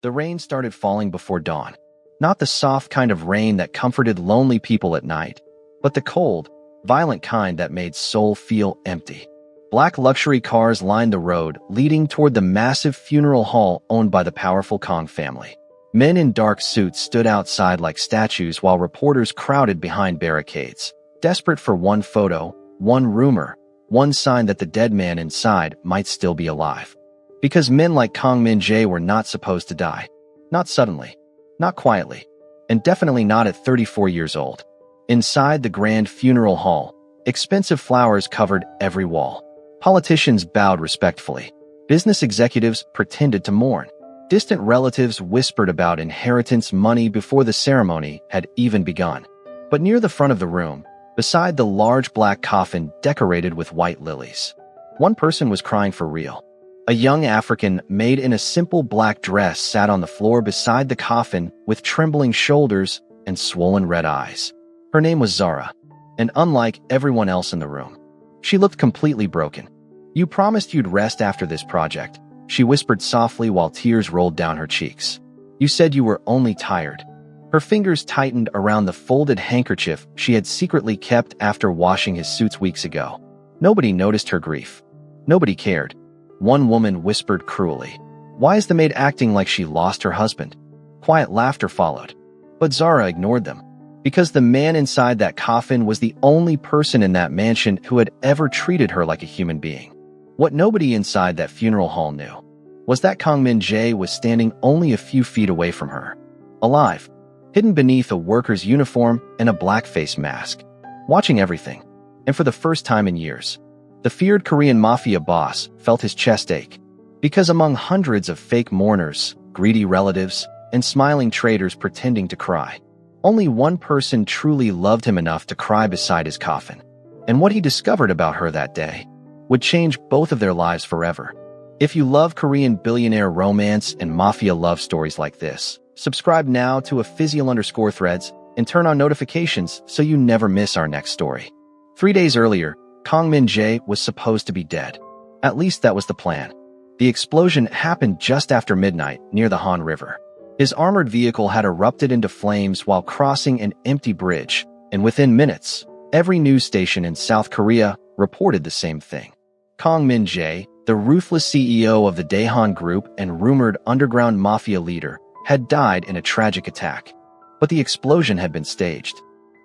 The rain started falling before dawn. Not the soft kind of rain that comforted lonely people at night, but the cold, violent kind that made soul feel empty. Black luxury cars lined the road, leading toward the massive funeral hall owned by the powerful Kong family. Men in dark suits stood outside like statues while reporters crowded behind barricades, desperate for one photo, one rumor, one sign that the dead man inside might still be alive. Because men like Kong Min-jae were not supposed to die. Not suddenly, not quietly, and definitely not at 34 years old. Inside the grand funeral hall, expensive flowers covered every wall. Politicians bowed respectfully. Business executives pretended to mourn. Distant relatives whispered about inheritance money before the ceremony had even begun. But near the front of the room, beside the large black coffin decorated with white lilies, one person was crying for real. A young African Maid in a simple black dress sat on the floor beside the coffin with trembling shoulders and swollen red eyes. Her name was Zara, and unlike everyone else in the room, she looked completely broken. "You promised you'd rest after this project," she whispered softly while tears rolled down her cheeks. "You said you were only tired." Her fingers tightened around the folded handkerchief she had secretly kept after washing his suits weeks ago. Nobody noticed her grief. Nobody cared. One woman whispered cruelly, "Why is the maid acting like she lost her husband?" Quiet laughter followed. But Zara ignored them. Because the man inside that coffin was the only person in that mansion who had ever treated her like a human being. What nobody inside that funeral hall knew was that Kong Min-jae was standing only a few feet away from her. Alive, hidden beneath a worker's uniform and a black face mask. Watching everything. And for the first time in years, the feared Korean Mafia boss felt his chest ache. Because among hundreds of fake mourners, greedy relatives, and smiling traitors pretending to cry, only one person truly loved him enough to cry beside his coffin. And what he discovered about her that day would change both of their lives forever. If you love Korean billionaire romance and mafia love stories like this, subscribe now to @Official_Threads and turn on notifications so you never miss our next story. 3 days earlier, Kong Min-jae was supposed to be dead. At least that was the plan. The explosion happened just after midnight near the Han River. His armored vehicle had erupted into flames while crossing an empty bridge, and within minutes, every news station in South Korea reported the same thing. Kong Min-jae, the ruthless CEO of the Daehan Group and rumored underground mafia leader, had died in a tragic attack. But the explosion had been staged.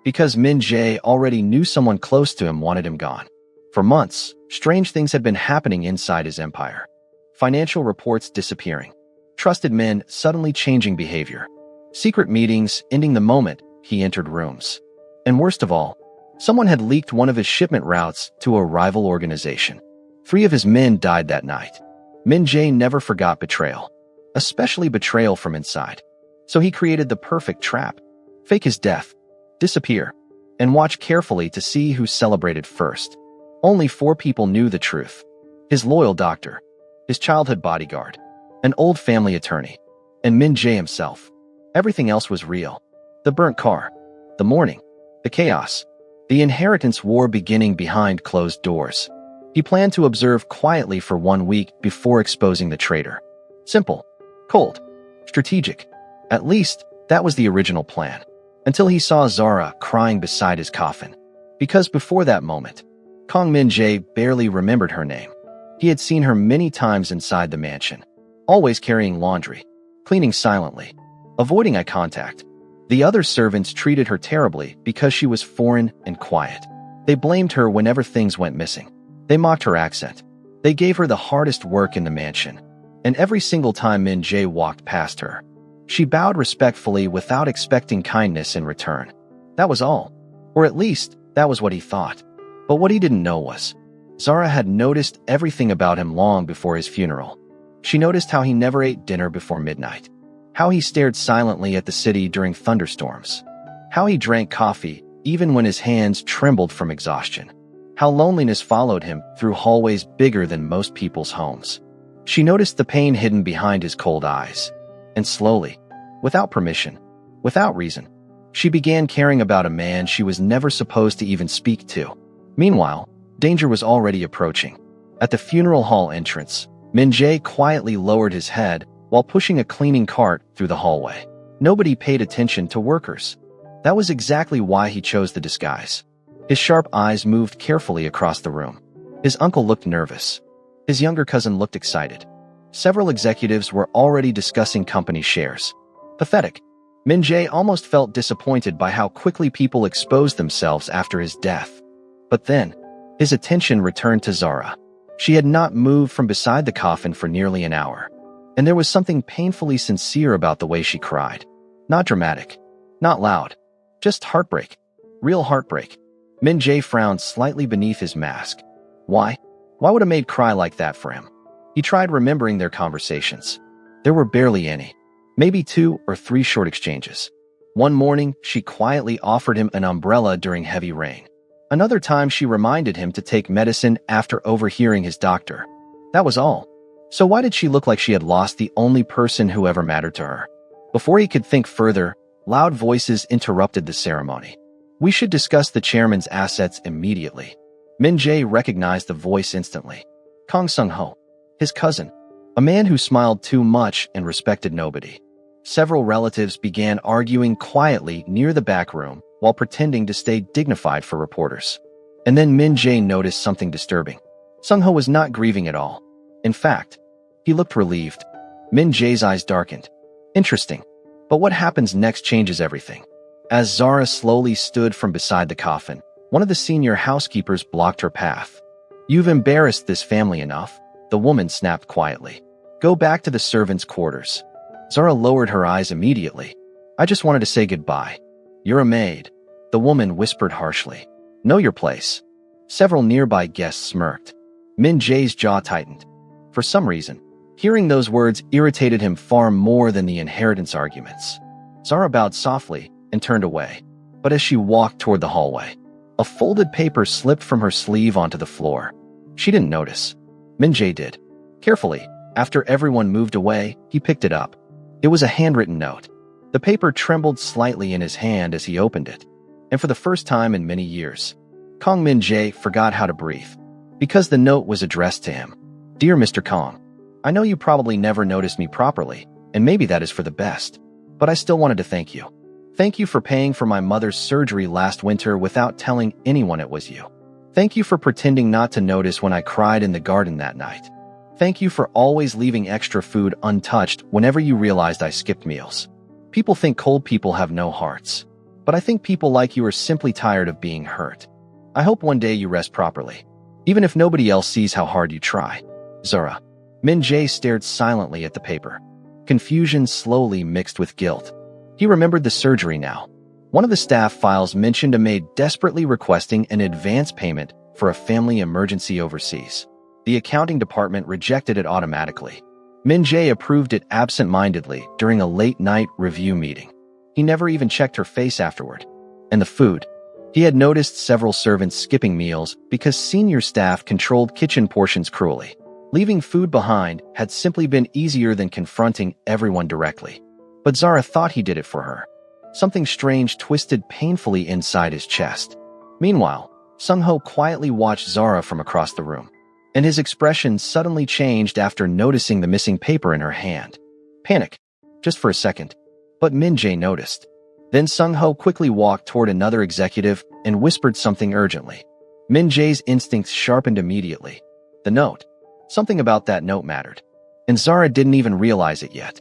Because Min-jae already knew someone close to him wanted him gone. For months, strange things had been happening inside his empire. Financial reports disappearing. Trusted men suddenly changing behavior. Secret meetings ending the moment he entered rooms. And worst of all, someone had leaked one of his shipment routes to a rival organization. 3 of his men died that night. Min-jae never forgot betrayal, especially betrayal from inside. So he created the perfect trap. Fake his death, disappear, and watch carefully to see who celebrated first. Only 4 people knew the truth. His loyal doctor, his childhood bodyguard, an old family attorney, and Min-jae himself. Everything else was real. The burnt car, the mourning, the chaos, the inheritance war beginning behind closed doors. He planned to observe quietly for 1 week before exposing the traitor. Simple, cold, strategic. At least, that was the original plan. Until he saw Zara crying beside his coffin. Because before that moment, Kong Min-jae barely remembered her name. He had seen her many times inside the mansion, always carrying laundry, cleaning silently, avoiding eye contact. The other servants treated her terribly because she was foreign and quiet. They blamed her whenever things went missing. They mocked her accent. They gave her the hardest work in the mansion. And every single time Min-jae walked past her, she bowed respectfully without expecting kindness in return. That was all. Or at least, that was what he thought. But what he didn't know was, Zara had noticed everything about him long before his funeral. She noticed how he never ate dinner before midnight, how he stared silently at the city during thunderstorms, how he drank coffee even when his hands trembled from exhaustion, how loneliness followed him through hallways bigger than most people's homes. She noticed the pain hidden behind his cold eyes, and slowly, without permission, without reason, she began caring about a man she was never supposed to even speak to. Meanwhile, danger was already approaching. At the funeral hall entrance, Min-jae quietly lowered his head while pushing a cleaning cart through the hallway. Nobody paid attention to workers. That was exactly why he chose the disguise. His sharp eyes moved carefully across the room. His uncle looked nervous. His younger cousin looked excited. Several executives were already discussing company shares. Pathetic. Min-jae almost felt disappointed by how quickly people exposed themselves after his death. But then, his attention returned to Zara. She had not moved from beside the coffin for nearly an hour. And there was something painfully sincere about the way she cried. Not dramatic. Not loud. Just heartbreak. Real heartbreak. Min-jae frowned slightly beneath his mask. Why? Why would a maid cry like that for him? He tried remembering their conversations. There were barely any. Maybe 2 or 3 short exchanges. One morning, she quietly offered him an umbrella during heavy rain. Another time, she reminded him to take medicine after overhearing his doctor. That was all. So why did she look like she had lost the only person who ever mattered to her? Before he could think further, loud voices interrupted the ceremony. We should discuss the chairman's assets immediately. Min-jae recognized the voice instantly. Kang Sung-ho, his cousin, a man who smiled too much and respected nobody. Several relatives began arguing quietly near the back room while pretending to stay dignified for reporters. And then Min-jae noticed something disturbing. Sung-ho was not grieving at all. In fact, he looked relieved. Min-jae's eyes darkened. Interesting. But what happens next changes everything. As Zara slowly stood from beside the coffin, one of the senior housekeepers blocked her path. You've embarrassed this family enough, the woman snapped quietly. Go back to the servants' quarters. Zara lowered her eyes immediately. I just wanted to say goodbye. You're a maid, the woman whispered harshly. Know your place. Several nearby guests smirked. Min-jae's jaw tightened. For some reason, hearing those words irritated him far more than the inheritance arguments. Zara bowed softly and turned away. But as she walked toward the hallway, a folded paper slipped from her sleeve onto the floor. She didn't notice. Min-jae did. Carefully, after everyone moved away, he picked it up. It was a handwritten note. The paper trembled slightly in his hand as he opened it. And for the first time in many years, Kang Min-jae forgot how to breathe. Because the note was addressed to him. Dear Mr. Kang, I know you probably never noticed me properly, and maybe that is for the best. But I still wanted to thank you. Thank you for paying for my mother's surgery last winter without telling anyone it was you. Thank you for pretending not to notice when I cried in the garden that night. Thank you for always leaving extra food untouched whenever you realized I skipped meals. People think cold people have no hearts. But I think people like you are simply tired of being hurt. I hope one day you rest properly, even if nobody else sees how hard you try. Zara. Min-jae stared silently at the paper. Confusion slowly mixed with guilt. He remembered the surgery now. One of the staff files mentioned a maid desperately requesting an advance payment for a family emergency overseas. The accounting department rejected it automatically. Min-jae approved it absent-mindedly during a late-night review meeting. He never even checked her face afterward. And the food. He had noticed several servants skipping meals because senior staff controlled kitchen portions cruelly. Leaving food behind had simply been easier than confronting everyone directly. But Zara thought he did it for her. Something strange twisted painfully inside his chest. Meanwhile, Sung-ho quietly watched Zara from across the room. And his expression suddenly changed after noticing the missing paper in her hand. Panic. Just for a second. But Min-jae noticed. Then Sung-ho quickly walked toward another executive and whispered something urgently. Min-jae's instincts sharpened immediately. The note. Something about that note mattered. And Zara didn't even realize it yet.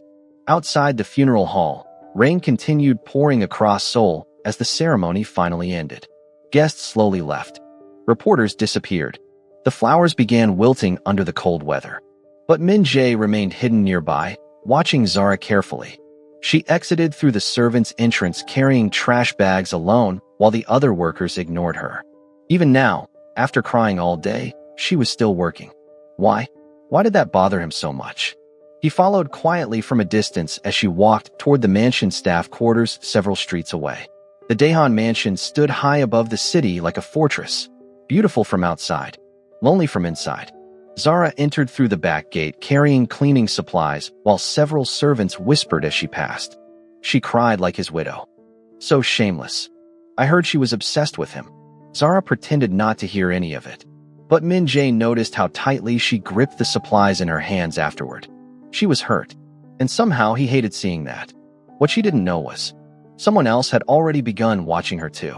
Outside the funeral hall, rain continued pouring across Seoul as the ceremony finally ended. Guests slowly left. Reporters disappeared. The flowers began wilting under the cold weather. But Min-jae remained hidden nearby, watching Zara carefully. She exited through the servants' entrance carrying trash bags alone while the other workers ignored her. Even now, after crying all day, she was still working. Why? Why did that bother him so much? He followed quietly from a distance as she walked toward the mansion staff quarters several streets away. The Daehan mansion stood high above the city like a fortress, beautiful from outside, lonely from inside. Zara entered through the back gate carrying cleaning supplies while several servants whispered as she passed. She cried like his widow. So shameless. I heard she was obsessed with him. Zara pretended not to hear any of it. But Min-jae noticed how tightly she gripped the supplies in her hands afterward. She was hurt. And somehow he hated seeing that. What she didn't know was, someone else had already begun watching her too.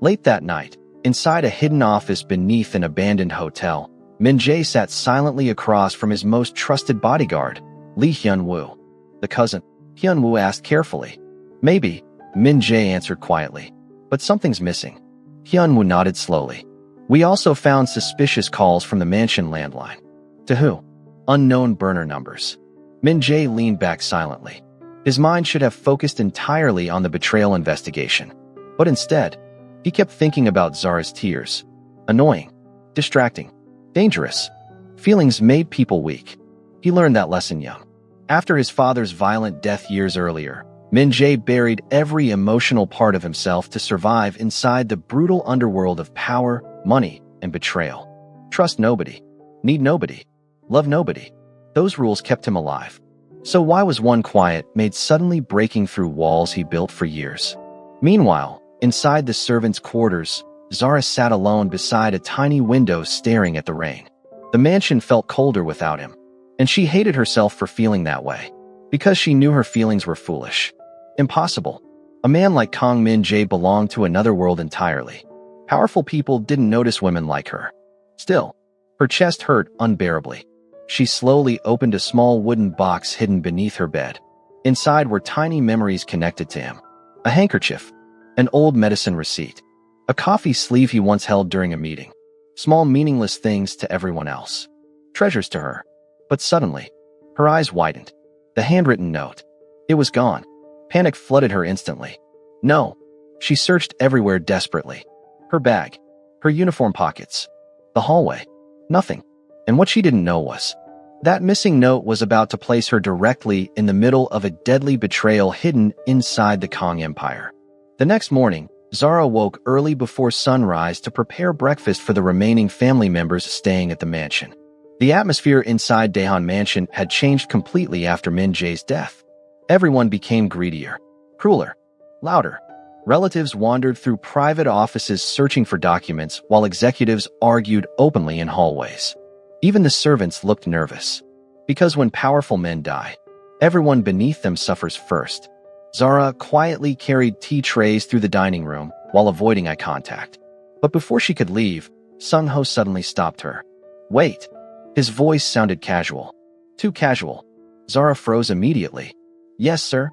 Late that night, inside a hidden office beneath an abandoned hotel, Min-jae sat silently across from his most trusted bodyguard, Lee Hyun-woo. The cousin, Hyun-woo asked carefully. Maybe, Min-jae answered quietly. But something's missing. Hyun-woo nodded slowly. We also found suspicious calls from the mansion landline. To who? Unknown burner numbers. Min-jae leaned back silently. His mind should have focused entirely on the betrayal investigation. But instead, he kept thinking about Zara's tears. Annoying, distracting, dangerous. Feelings made people weak. He learned that lesson young. After his father's violent death years earlier, Min-jae buried every emotional part of himself to survive inside the brutal underworld of power, money, and betrayal. Trust nobody. Need nobody. Love nobody. Those rules kept him alive. So why was one quiet maid suddenly breaking through walls he built for years? Meanwhile, inside the servants' quarters, Zara sat alone beside a tiny window staring at the rain. The mansion felt colder without him, and she hated herself for feeling that way, because she knew her feelings were foolish. Impossible. A man like Kang Min-jae belonged to another world entirely. Powerful people didn't notice women like her. Still, her chest hurt unbearably. She slowly opened a small wooden box hidden beneath her bed. Inside were tiny memories connected to him. A handkerchief, an old medicine receipt, a coffee sleeve he once held during a meeting. Small meaningless things to everyone else. Treasures to her. But suddenly, her eyes widened. The handwritten note. It was gone. Panic flooded her instantly. No. She searched everywhere desperately. Her bag. Her uniform pockets. The hallway. Nothing. And what she didn't know was, that missing note was about to place her directly in the middle of a deadly betrayal hidden inside the Kang Empire. The next morning, Zara woke early before sunrise to prepare breakfast for the remaining family members staying at the mansion. The atmosphere inside Daehan Mansion had changed completely after Min-jae's death. Everyone became greedier, crueler, louder. Relatives wandered through private offices searching for documents while executives argued openly in hallways. Even the servants looked nervous. Because when powerful men die, everyone beneath them suffers first. Zara quietly carried tea trays through the dining room while avoiding eye contact. But before she could leave, Sung-ho suddenly stopped her. Wait. His voice sounded casual. Too casual. Zara froze immediately. Yes, sir.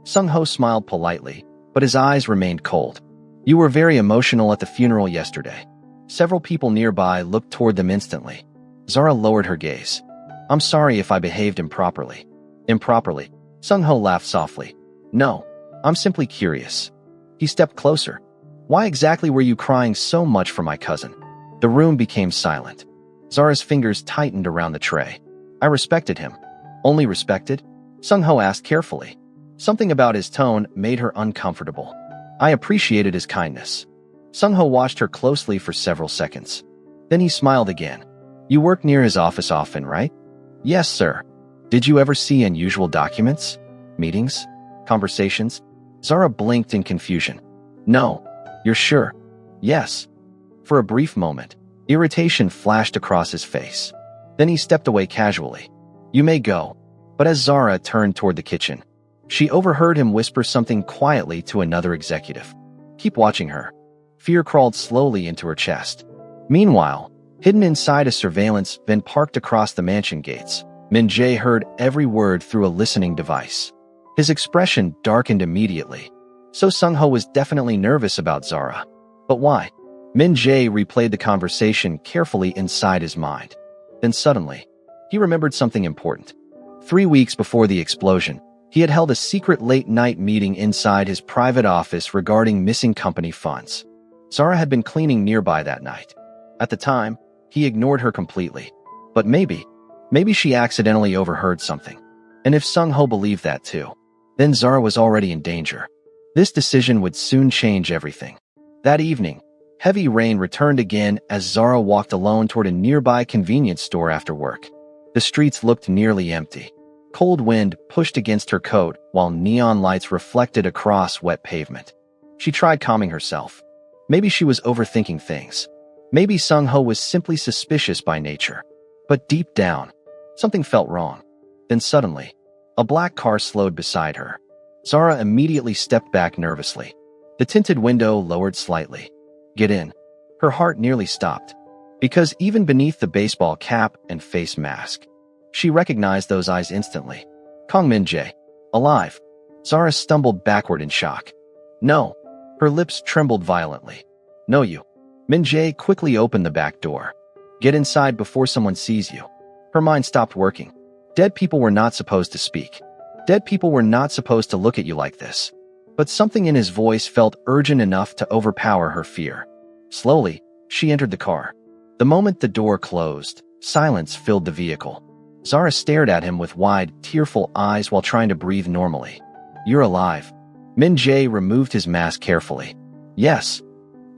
Sung-ho smiled politely, but his eyes remained cold. You were very emotional at the funeral yesterday. Several people nearby looked toward them instantly. Zara lowered her gaze. I'm sorry if I behaved improperly. Improperly? Sung-ho laughed softly. No, I'm simply curious. He stepped closer. Why exactly were you crying so much for my cousin? The room became silent. Zara's fingers tightened around the tray. I respected him. Only respected? Sung-ho asked carefully. Something about his tone made her uncomfortable. I appreciated his kindness. Sung-ho watched her closely for several seconds. Then he smiled again. You work near his office often, right? Yes, sir. Did you ever see unusual documents? Meetings? Conversations? Zara blinked in confusion. No. You're sure? Yes. For a brief moment, irritation flashed across his face. Then he stepped away casually. You may go. But as Zara turned toward the kitchen, she overheard him whisper something quietly to another executive. Keep watching her. Fear crawled slowly into her chest. Meanwhile, hidden inside a surveillance van parked across the mansion gates, Min-jae heard every word through a listening device. His expression darkened immediately. So Sung-ho was definitely nervous about Zara. But why? Min-jae replayed the conversation carefully inside his mind. Then suddenly, he remembered something important. 3 weeks before the explosion, he had held a secret late-night meeting inside his private office regarding missing company funds. Zara had been cleaning nearby that night. At the time, he ignored her completely. But maybe she accidentally overheard something. And if Sung-ho believed that too, then Zara was already in danger. This decision would soon change everything. That evening, heavy rain returned again as Zara walked alone toward a nearby convenience store after work. The streets looked nearly empty. Cold wind pushed against her coat while neon lights reflected across wet pavement. She tried calming herself. Maybe she was overthinking things. Maybe Sung-ho was simply suspicious by nature. But deep down, something felt wrong. Then suddenly, A black car slowed beside her. Zara immediately stepped back nervously. The tinted window lowered slightly. "Get in." Her heart nearly stopped. Because even beneath the baseball cap and face mask, she recognized those eyes instantly. Kong Min-jae. Alive. Zara stumbled backward in shock. "No." Her lips trembled violently. "No, you." Min-jae quickly opened the back door. "Get inside before someone sees you." Her mind stopped working. Dead people were not supposed to speak. Dead people were not supposed to look at you like this. But something in his voice felt urgent enough to overpower her fear. Slowly, she entered the car. The moment the door closed, silence filled the vehicle. Zara stared at him with wide, tearful eyes while trying to breathe normally. "You're alive." Min-jae removed his mask carefully. "Yes."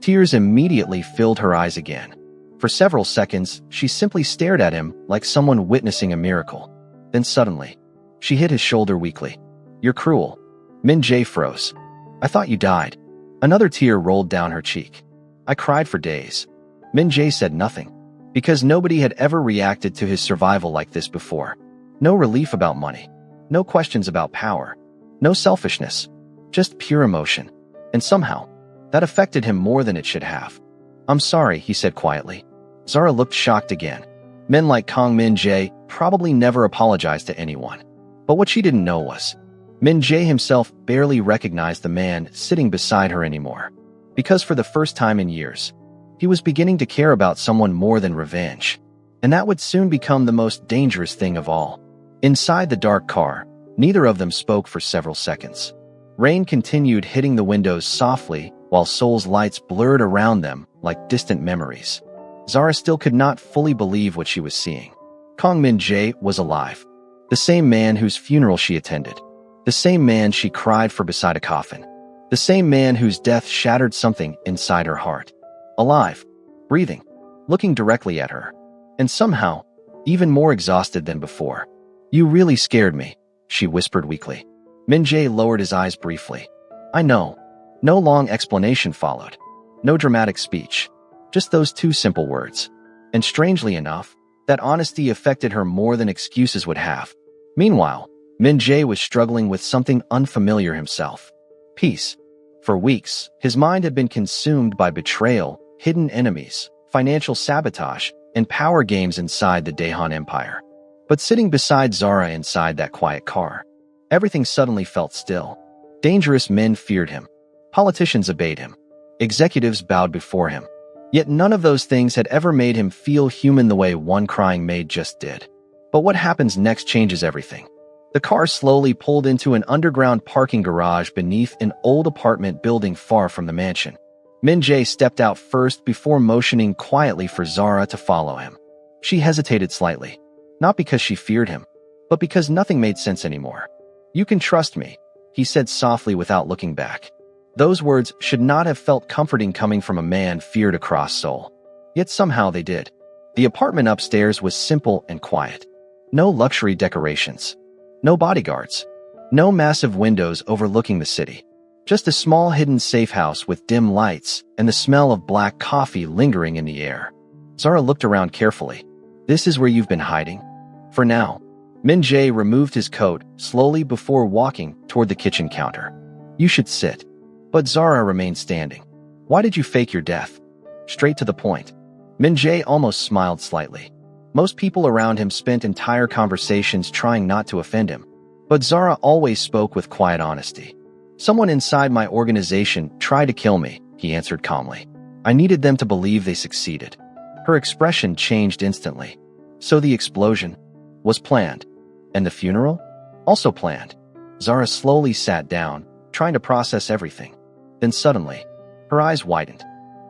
Tears immediately filled her eyes again. For several seconds, she simply stared at him like someone witnessing a miracle. Then suddenly, she hit his shoulder weakly. "You're cruel." Min-jae froze. "I thought you died." Another tear rolled down her cheek. "I cried for days." Min-jae said nothing, because nobody had ever reacted to his survival like this before. No relief about money. No questions about power. No selfishness. Just pure emotion. And somehow, that affected him more than it should have. "I'm sorry," he said quietly. Zara looked shocked again. Men like Kong Min-jae probably never apologized to anyone. But what she didn't know was, Min-jae himself barely recognized the man sitting beside her anymore. Because for the first time in years, he was beginning to care about someone more than revenge. And that would soon become the most dangerous thing of all. Inside the dark car, neither of them spoke for several seconds. Rain continued hitting the windows softly, while Seoul's lights blurred around them like distant memories. Zara still could not fully believe what she was seeing. Kong Min-jae was alive. The same man whose funeral she attended. The same man she cried for beside a coffin. The same man whose death shattered something inside her heart. Alive, breathing, looking directly at her. And somehow, even more exhausted than before. "You really scared me," she whispered weakly. Min-jae lowered his eyes briefly. "I know." No long explanation followed. No dramatic speech. Just those two simple words. And strangely enough, that honesty affected her more than excuses would have. Meanwhile, Min-jae was struggling with something unfamiliar himself. Peace. For weeks, his mind had been consumed by betrayal, hidden enemies, financial sabotage, and power games inside the Daehan Empire. But sitting beside Zara inside that quiet car, everything suddenly felt still. Dangerous men feared him. Politicians obeyed him. Executives bowed before him. Yet none of those things had ever made him feel human the way one crying maid just did. But what happens next changes everything. The car slowly pulled into an underground parking garage beneath an old apartment building far from the mansion. Min-jae stepped out first before motioning quietly for Zara to follow him. She hesitated slightly, not because she feared him, but because nothing made sense anymore. "You can trust me," he said softly without looking back. Those words should not have felt comforting coming from a man feared across Seoul. Yet somehow they did. The apartment upstairs was simple and quiet. No luxury decorations. No bodyguards. No massive windows overlooking the city. Just a small hidden safe house with dim lights and the smell of black coffee lingering in the air. Zara looked around carefully. "This is where you've been hiding?" "For now." Min-jae removed his coat slowly before walking toward the kitchen counter. "You should sit." But Zara remained standing. "Why did you fake your death?" Straight to the point. Min-jae almost smiled slightly. Most people around him spent entire conversations trying not to offend him. But Zara always spoke with quiet honesty. "Someone inside my organization tried to kill me," he answered calmly. "I needed them to believe they succeeded." Her expression changed instantly. "So the explosion was planned. And the funeral? Also planned." Zara slowly sat down, trying to process everything. Then suddenly, her eyes widened.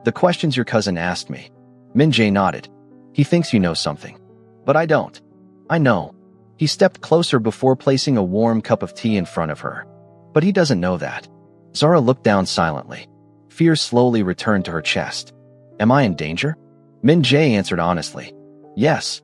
"The questions your cousin asked me." Min-jae nodded. "He thinks you know something. But I don't." "I know." He stepped closer before placing a warm cup of tea in front of her. "But he doesn't know that." Zara looked down silently. Fear slowly returned to her chest. "Am I in danger?" Min-jae answered honestly. "Yes."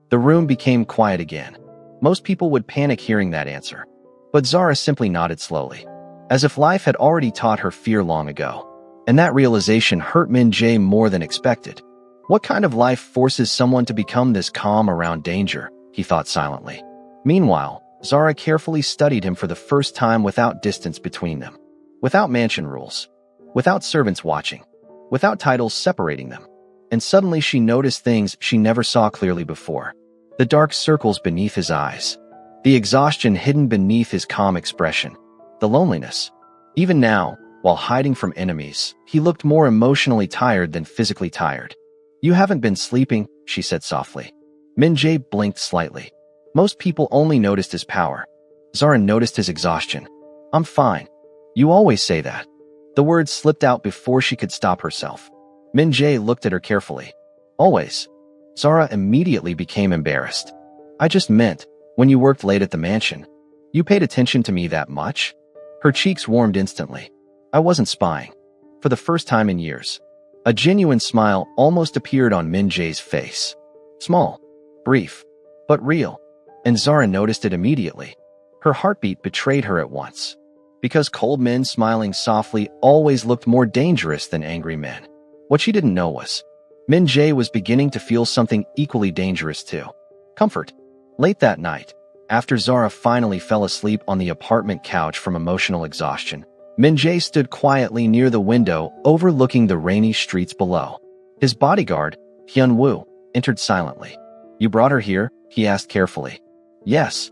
The room became quiet again. Most people would panic hearing that answer. But Zara simply nodded slowly, as if life had already taught her fear long ago. And that realization hurt Min-jae more than expected. What kind of life forces someone to become this calm around danger? He thought silently. Meanwhile, Zara carefully studied him for the first time without distance between them, without mansion rules, without servants watching, without titles separating them. And suddenly she noticed things she never saw clearly before. The dark circles beneath his eyes, the exhaustion hidden beneath his calm expression, the loneliness. Even now, while hiding from enemies, he looked more emotionally tired than physically tired. "You haven't been sleeping," she said softly. Min-jae blinked slightly. Most people only noticed his power. Zara noticed his exhaustion. "I'm fine. You always say that." The words slipped out before she could stop herself. Min-jae looked at her carefully. "Always?" Zara immediately became embarrassed. "I just meant, when you worked late at the mansion. You paid attention to me that much?" Her cheeks warmed instantly. "I wasn't spying." For the first time in years, a genuine smile almost appeared on Min-jae's face. Small, brief, but real. And Zara noticed it immediately. Her heartbeat betrayed her at once. Because cold men smiling softly always looked more dangerous than angry men. What she didn't know was, Min-jae was beginning to feel something equally dangerous too. Comfort. Late that night, after Zara finally fell asleep on the apartment couch from emotional exhaustion, Min-jae stood quietly near the window overlooking the rainy streets below. His bodyguard, Hyun-woo, entered silently. "You brought her here?" he asked carefully. "Yes."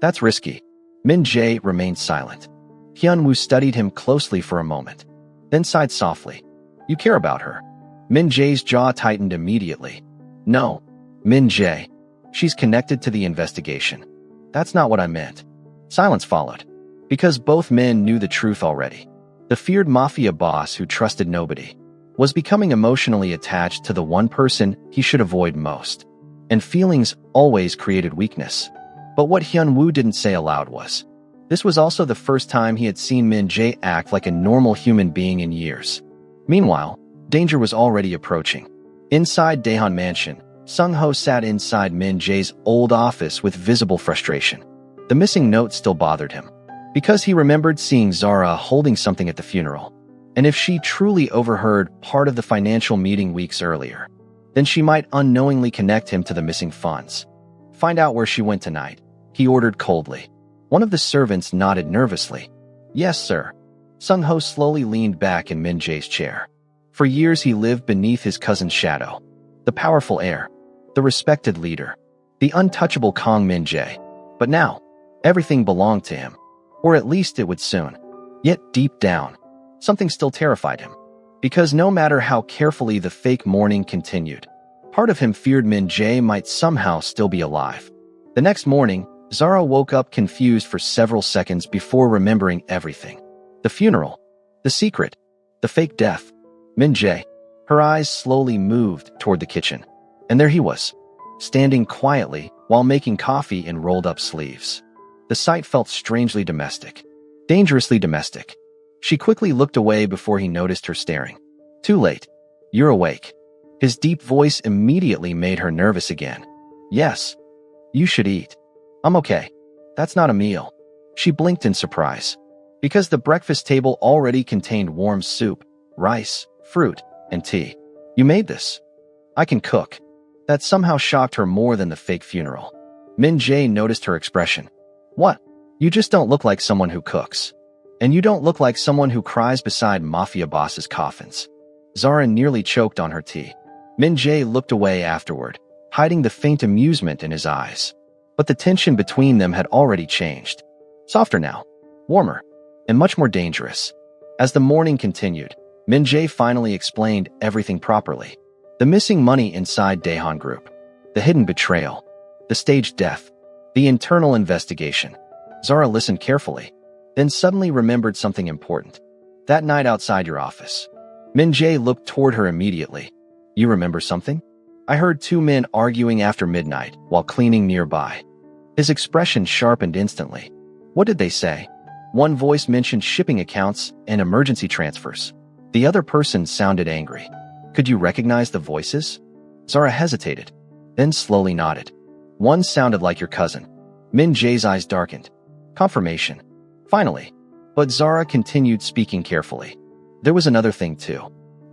"That's risky." Min-jae remained silent. Hyun-woo studied him closely for a moment, then sighed softly. "You care about her?" Min-jae's jaw tightened immediately. "No, Min-jae. She's connected to the investigation." "That's not what I meant." Silence followed, because both men knew the truth already. The feared Mafia boss who trusted nobody was becoming emotionally attached to the one person he should avoid most. And feelings always created weakness. But what Hyun-woo didn't say aloud was, this was also the first time he had seen Min-jae act like a normal human being in years. Meanwhile, danger was already approaching. Inside Daehan Mansion, Sung-ho sat inside Min-jae's old office with visible frustration. The missing note still bothered him, because he remembered seeing Zara holding something at the funeral. And if she truly overheard part of the financial meeting weeks earlier, then she might unknowingly connect him to the missing funds. "Find out where she went tonight," he ordered coldly. One of the servants nodded nervously. "Yes, sir." Sung-ho slowly leaned back in Min-jae's chair. For years he lived beneath his cousin's shadow. The powerful heir, the respected leader, the untouchable Kang Min-jae. But now, everything belonged to him. Or at least it would soon. Yet deep down, something still terrified him. Because no matter how carefully the fake mourning continued, part of him feared Min-jae might somehow still be alive. The next morning, Zara woke up confused for several seconds before remembering everything. The funeral, the secret, the fake death. Min-jae. Her eyes slowly moved toward the kitchen. And there he was, standing quietly while making coffee in rolled-up sleeves. The sight felt strangely domestic. Dangerously domestic. She quickly looked away before he noticed her staring. "Too late. You're awake." His deep voice immediately made her nervous again. "Yes. You should eat." "I'm okay. That's not a meal." She blinked in surprise, because the breakfast table already contained warm soup, rice, fruit, and tea. "You made this." "I can cook." That somehow shocked her more than the fake funeral. Min-jae noticed her expression. "What? You just don't look like someone who cooks. And you don't look like someone who cries beside Mafia bosses' coffins." Zara nearly choked on her tea. Min-jae looked away afterward, hiding the faint amusement in his eyes. But the tension between them had already changed. Softer now, warmer, and much more dangerous. As the morning continued, Min-jae finally explained everything properly. The missing money inside Daehan Group, the hidden betrayal, the staged death, the internal investigation. Zara listened carefully, then suddenly remembered something important. "That night outside your office." Min-jae looked toward her immediately. "You remember something?" "I heard two men arguing after midnight while cleaning nearby." His expression sharpened instantly. "What did they say?" One voice mentioned shipping accounts and emergency transfers. The other person sounded angry. "Could you recognize the voices?" Zara hesitated, then slowly nodded. "One sounded like your cousin." Min-jae's eyes darkened. Confirmation. Finally. But Zara continued speaking carefully. "There was another thing too."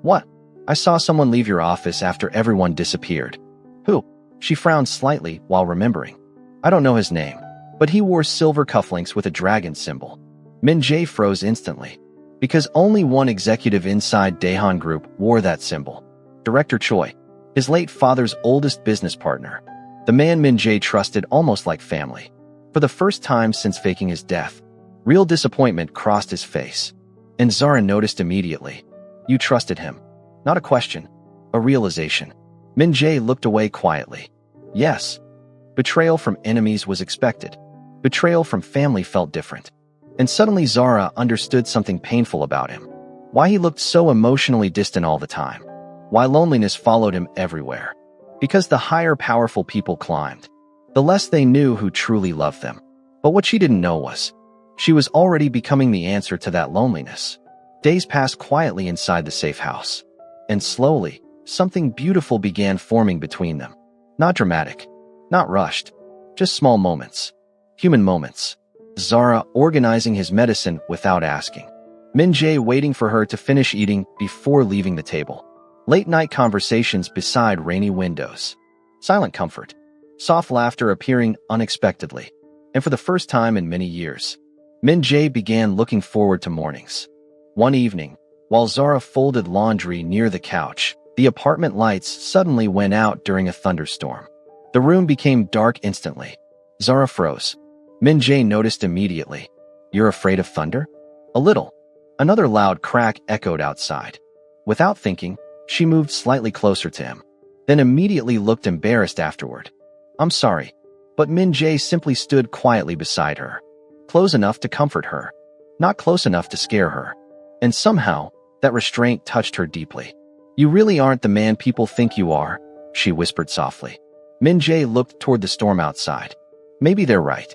"What?" "I saw someone leave your office after everyone disappeared." "Who?" She frowned slightly while remembering. "I don't know his name." but he wore silver cufflinks with a dragon symbol. Min Jae froze instantly, because only one executive inside Daehan Group wore that symbol. Director Choi, his late father's oldest business partner, the man Min Jae trusted almost like family. For the first time since faking his death, real disappointment crossed his face. And Zara noticed immediately. You trusted him. Not a question, a realization. Min Jae looked away quietly. Yes. Betrayal from enemies was expected. Betrayal from family felt different. And suddenly Zara understood something painful about him. Why he looked so emotionally distant all the time. Why loneliness followed him everywhere. Because the higher powerful people climbed, the less they knew who truly loved them. But what she didn't know was, she was already becoming the answer to that loneliness. Days passed quietly inside the safe house. And slowly, something beautiful began forming between them. Not dramatic, not rushed, just small moments. Human moments. Zara organizing his medicine without asking. Min Jae waiting for her to finish eating before leaving the table. Late-night conversations beside rainy windows. Silent comfort. Soft laughter appearing unexpectedly. And for the first time in many years, Min Jae began looking forward to mornings. One evening, while Zara folded laundry near the couch, the apartment lights suddenly went out during a thunderstorm. The room became dark instantly. Zara froze. Min Jae noticed immediately. You're afraid of thunder? A little. Another loud crack echoed outside. Without thinking, she moved slightly closer to him, then immediately looked embarrassed afterward. I'm sorry, but Min Jae simply stood quietly beside her. Close enough to comfort her, not close enough to scare her. And somehow, that restraint touched her deeply. You really aren't the man people think you are, she whispered softly. Min Jae looked toward the storm outside. Maybe they're right.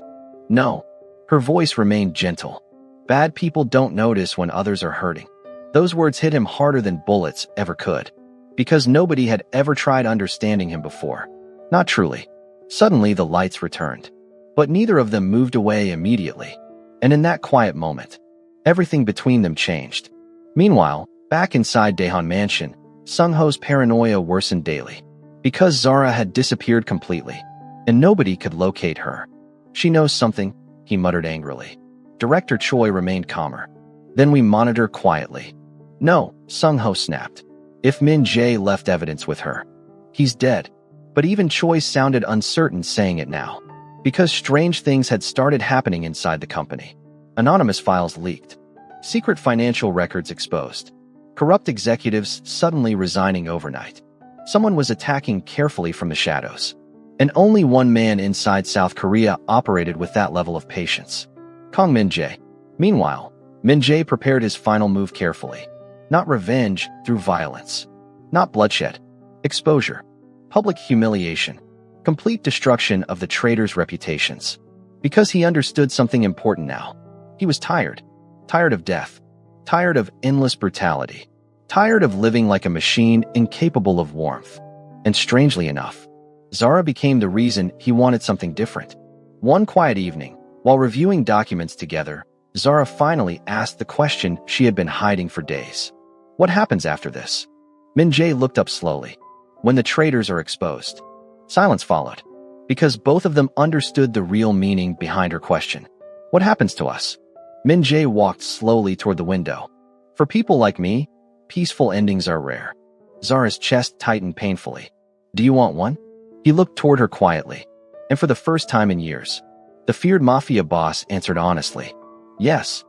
No. Her voice remained gentle. Bad people don't notice when others are hurting. Those words hit him harder than bullets ever could. Because nobody had ever tried understanding him before. Not truly. Suddenly the lights returned. But neither of them moved away immediately. And in that quiet moment, everything between them changed. Meanwhile, back inside Daehan Mansion, Sung-ho's paranoia worsened daily. Because Zara had disappeared completely. And nobody could locate her. She knows something, he muttered angrily. Director Choi remained calmer. Then we monitor quietly. No, Sung-ho snapped. If Min Jae left evidence with her, he's dead. But even Choi sounded uncertain saying it now. Because strange things had started happening inside the company. Anonymous files leaked. Secret financial records exposed. Corrupt executives suddenly resigning overnight. Someone was attacking carefully from the shadows. And only one man inside South Korea operated with that level of patience. Kang Min Jae. Meanwhile, Min Jae prepared his final move carefully. Not revenge through violence. Not bloodshed. Exposure. Public humiliation. Complete destruction of the traitors' reputations. Because he understood something important now. He was tired. Tired of death. Tired of endless brutality. Tired of living like a machine incapable of warmth. And strangely enough, Zara became the reason he wanted something different. One quiet evening, while reviewing documents together, Zara finally asked the question she had been hiding for days. What happens after this? Min Jae looked up slowly. When the traitors are exposed. Silence followed. Because both of them understood the real meaning behind her question. What happens to us? Min Jae walked slowly toward the window. For people like me, peaceful endings are rare. Zara's chest tightened painfully. Do you want one? He looked toward her quietly. And for the first time in years, the feared Mafia boss answered honestly. Yes.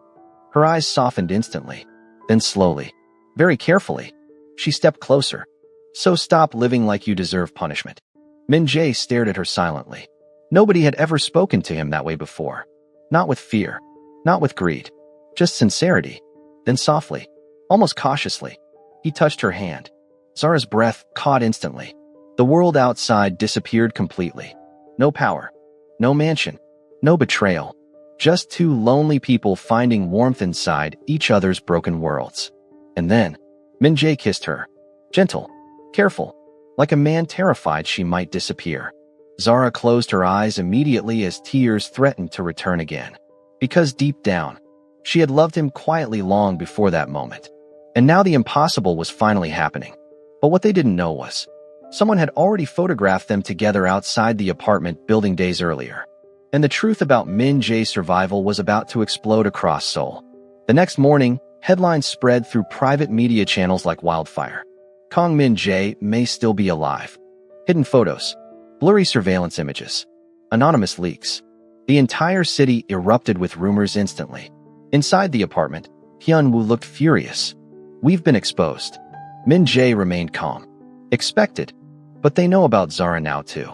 Her eyes softened instantly. Then slowly, very carefully, she stepped closer. So stop living like you deserve punishment. Min Jae stared at her silently. Nobody had ever spoken to him that way before. Not with fear. Not with greed. Just sincerity. Then softly, almost cautiously, he touched her hand. Zara's breath caught instantly. The world outside disappeared completely. No power. No mansion. No betrayal. Just two lonely people finding warmth inside each other's broken worlds. And then, Min Jae kissed her. Gentle. Careful. Like a man terrified she might disappear. Zara closed her eyes immediately as tears threatened to return again. Because deep down, she had loved him quietly long before that moment. And now the impossible was finally happening. But what they didn't know was, someone had already photographed them together outside the apartment building days earlier. And the truth about Min Jae's survival was about to explode across Seoul. The next morning, headlines spread through private media channels like wildfire. Kang Min Jae may still be alive. Hidden photos, blurry surveillance images, anonymous leaks. The entire city erupted with rumors instantly. Inside the apartment, Hyun-woo looked furious. We've been exposed. Min Jae remained calm. Expected. But they know about Zara now too.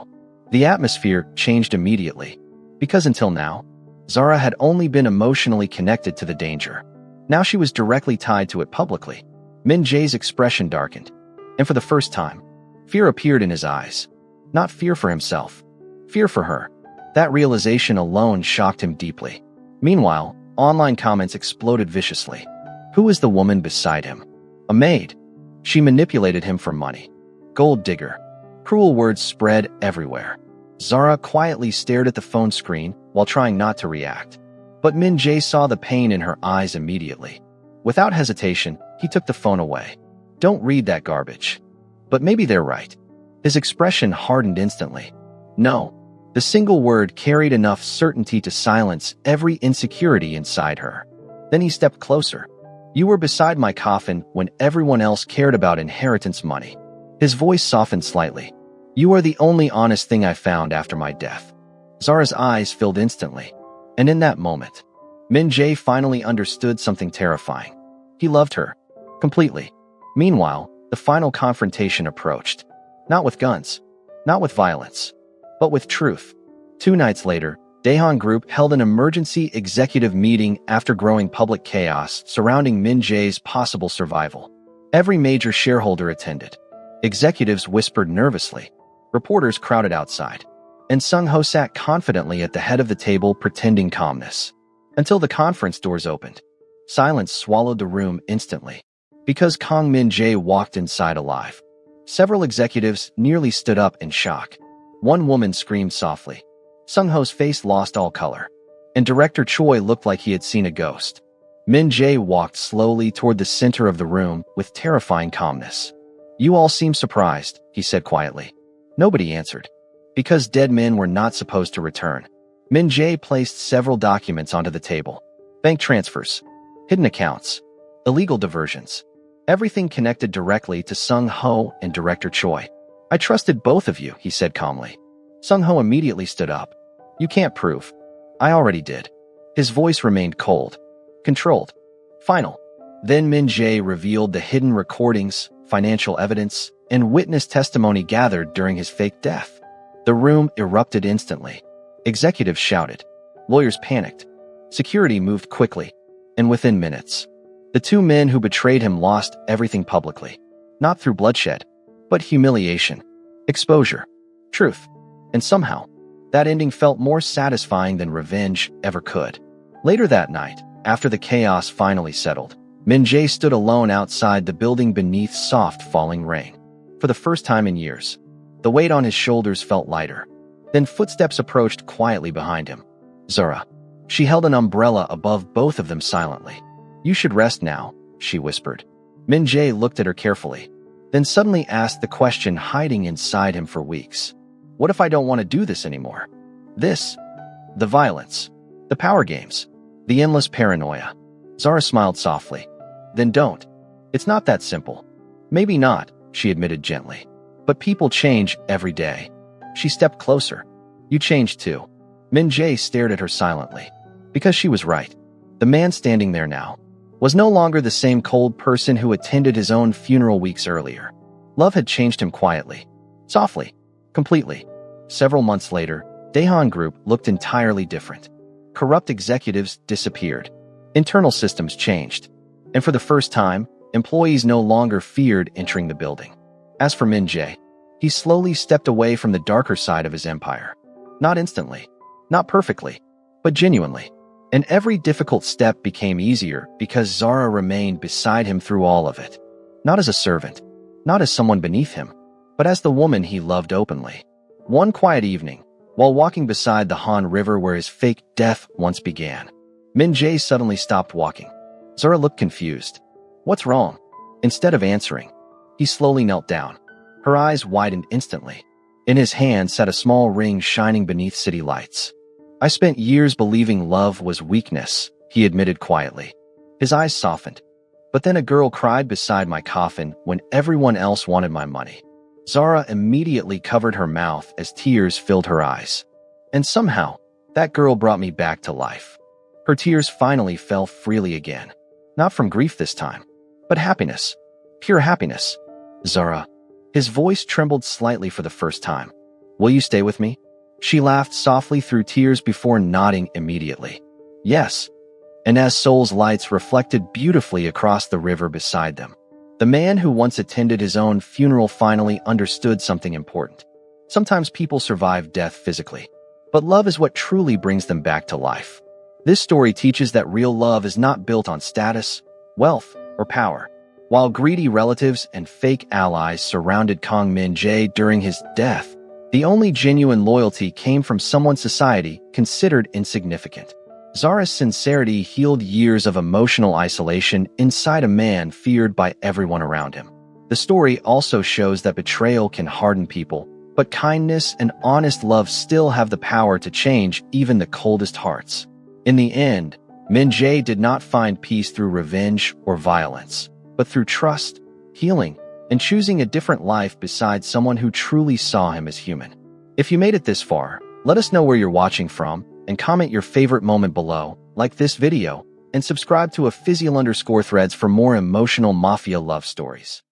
The atmosphere changed immediately. Because until now, Zara had only been emotionally connected to the danger. Now she was directly tied to it publicly. Min Jae's expression darkened. And for the first time, fear appeared in his eyes. Not fear for himself. Fear for her. That realization alone shocked him deeply. Meanwhile, online comments exploded viciously. Who is the woman beside him? A maid. She manipulated him for money. Gold digger. Cruel words spread everywhere. Zara quietly stared at the phone screen while trying not to react. But Min Jae saw the pain in her eyes immediately. Without hesitation, he took the phone away. Don't read that garbage. But maybe they're right. His expression hardened instantly. No. The single word carried enough certainty to silence every insecurity inside her. Then he stepped closer. You were beside my coffin when everyone else cared about inheritance money. His voice softened slightly. You are the only honest thing I found after my death. Zara's eyes filled instantly. And in that moment, Min Jae finally understood something terrifying. He loved her. Completely. Meanwhile, the final confrontation approached. Not with guns. Not with violence. But with truth. 2 nights later, Daehan Group held an emergency executive meeting after growing public chaos surrounding Min Jae's possible survival. Every major shareholder attended. Executives whispered nervously. Reporters crowded outside. And Sung-ho sat confidently at the head of the table pretending calmness. Until the conference doors opened. Silence swallowed the room instantly. Because Kang Min Jae walked inside alive. Several executives nearly stood up in shock. One woman screamed softly. Sung-ho's face lost all color. And Director Choi looked like he had seen a ghost. Min Jae walked slowly toward the center of the room with terrifying calmness. You all seem surprised, he said quietly. Nobody answered. Because dead men were not supposed to return. Min Jae placed several documents onto the table. Bank transfers. Hidden accounts. Illegal diversions. Everything connected directly to Sung-ho and Director Choi. I trusted both of you, he said calmly. Sung-ho immediately stood up. You can't prove. I already did. His voice remained cold. Controlled. Final. Then Min Jae revealed the hidden recordings, financial evidence, and witness testimony gathered during his fake death. The room erupted instantly. Executives shouted. Lawyers panicked. Security moved quickly. And within minutes, the 2 men who betrayed him lost everything publicly. Not through bloodshed, but humiliation, exposure, truth. And somehow, that ending felt more satisfying than revenge ever could. Later that night, after the chaos finally settled, Min Jae stood alone outside the building beneath soft falling rain. For the first time in years, the weight on his shoulders felt lighter. Then footsteps approached quietly behind him. Zara. She held an umbrella above both of them silently. You should rest now, she whispered. Min Jae looked at her carefully, then suddenly asked the question hiding inside him for weeks. What if I don't want to do this anymore? This. The violence. The power games. The endless paranoia. Zara smiled softly. Then don't. It's not that simple. Maybe not, she admitted gently. But people change every day. She stepped closer. You changed too. Min Jae stared at her silently. Because she was right. The man standing there now was no longer the same cold person who attended his own funeral weeks earlier. Love had changed him quietly. Softly. Completely. Several months later, Daehan Group looked entirely different. Corrupt executives disappeared. Internal systems changed. And for the first time, employees no longer feared entering the building. As for Min Jae, he slowly stepped away from the darker side of his empire. Not instantly. Not perfectly. But genuinely. And every difficult step became easier because Zara remained beside him through all of it. Not as a servant. Not as someone beneath him. But as the woman he loved openly. One quiet evening, while walking beside the Han River where his fake death once began, Min Jae suddenly stopped walking. Zara looked confused. What's wrong? Instead of answering, he slowly knelt down. Her eyes widened instantly. In his hand sat a small ring shining beneath city lights. I spent years believing love was weakness, he admitted quietly. His eyes softened. But then a girl cried beside my coffin when everyone else wanted my money. Zara immediately covered her mouth as tears filled her eyes. And somehow, that girl brought me back to life. Her tears finally fell freely again. Not from grief this time, but happiness. Pure happiness. Zara. His voice trembled slightly for the first time. Will you stay with me? She laughed softly through tears before nodding immediately. Yes. And as Soul's lights reflected beautifully across the river beside them, the man who once attended his own funeral finally understood something important. Sometimes people survive death physically, but love is what truly brings them back to life. This story teaches that real love is not built on status, wealth, or power. While greedy relatives and fake allies surrounded Kang Min-jae during his death, the only genuine loyalty came from someone society considered insignificant. Zara's sincerity healed years of emotional isolation inside a man feared by everyone around him. The story also shows that betrayal can harden people, but kindness and honest love still have the power to change even the coldest hearts. In the end, Min-jae did not find peace through revenge or violence, but through trust, healing, and choosing a different life beside someone who truly saw him as human. If you made it this far, let us know where you're watching from, and comment your favorite moment below, like this video, and subscribe to _Threads for more emotional Mafia love stories.